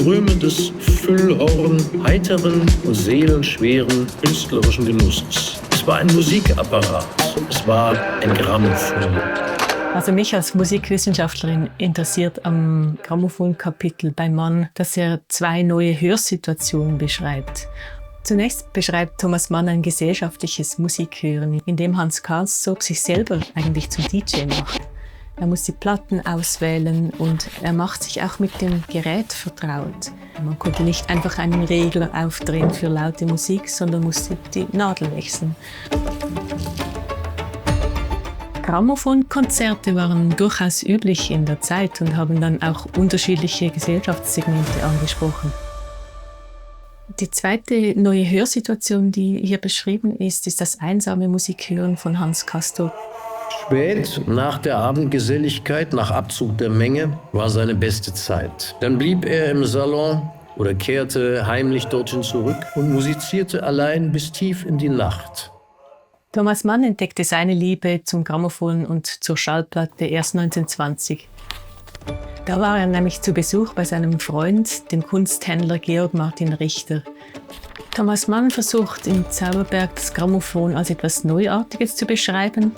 Ströme des Füllhorn, heiteren und seelenschweren künstlerischen Genusses. Es war ein Musikapparat, es war ein Grammophon. Also mich als Musikwissenschaftlerin interessiert am Grammophon-Kapitel bei Mann, dass er 2 neue Hörsituationen beschreibt. Zunächst beschreibt Thomas Mann ein gesellschaftliches Musikhören, in dem Hans Karlszog sich selber eigentlich zum DJ macht. Er muss die Platten auswählen und er macht sich auch mit dem Gerät vertraut. Man konnte nicht einfach einen Regler aufdrehen für laute Musik, sondern musste die Nadel wechseln. Grammophonkonzerte waren durchaus üblich in der Zeit und haben dann auch unterschiedliche Gesellschaftssegmente angesprochen. Die zweite neue Hörsituation, die hier beschrieben ist das einsame Musikhören von Hans Castorp. Spät, nach der Abendgeselligkeit, nach Abzug der Menge, war seine beste Zeit. Dann blieb er im Salon oder kehrte heimlich dorthin zurück und musizierte allein bis tief in die Nacht. Thomas Mann entdeckte seine Liebe zum Grammophon und zur Schallplatte erst 1920. Da war er nämlich zu Besuch bei seinem Freund, dem Kunsthändler Georg Martin Richter. Thomas Mann versucht im Zauberberg das Grammophon als etwas Neuartiges zu beschreiben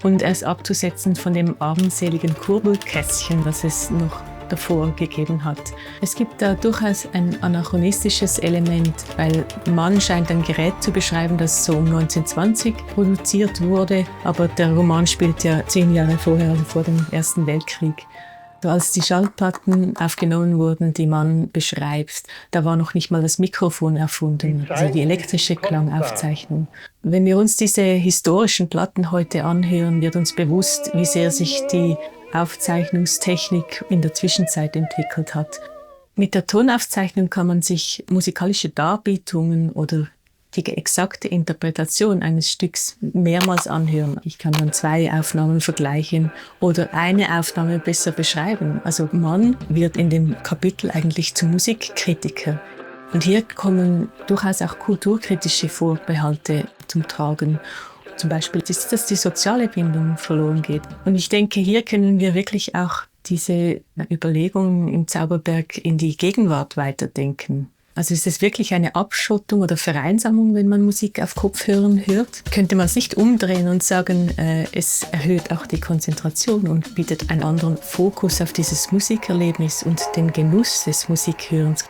und es abzusetzen von dem abendseligen Kurbelkästchen, das es noch davor gegeben hat. Es gibt da durchaus ein anachronistisches Element, weil Mann scheint ein Gerät zu beschreiben, das so um 1920 produziert wurde, aber der Roman spielt ja 10 Jahre vorher, also vor dem Ersten Weltkrieg. Als die Schallplatten aufgenommen wurden, die man beschreibt, da war noch nicht mal das Mikrofon erfunden, also die elektrische Klangaufzeichnung. Wenn wir uns diese historischen Platten heute anhören, wird uns bewusst, wie sehr sich die Aufzeichnungstechnik in der Zwischenzeit entwickelt hat. Mit der Tonaufzeichnung kann man sich musikalische Darbietungen oder die exakte Interpretation eines Stücks mehrmals anhören. Ich kann dann 2 Aufnahmen vergleichen oder eine Aufnahme besser beschreiben. Also Mann wird in dem Kapitel eigentlich zum Musikkritiker. Und hier kommen durchaus auch kulturkritische Vorbehalte zum Tragen. Zum Beispiel, dass die soziale Bindung verloren geht. Und ich denke, hier können wir wirklich auch diese Überlegungen im Zauberberg in die Gegenwart weiterdenken. Also ist es wirklich eine Abschottung oder Vereinsamung, wenn man Musik auf Kopfhörern hört? Könnte man es nicht umdrehen und sagen, es erhöht auch die Konzentration und bietet einen anderen Fokus auf dieses Musikerlebnis und den Genuss des Musikhörens?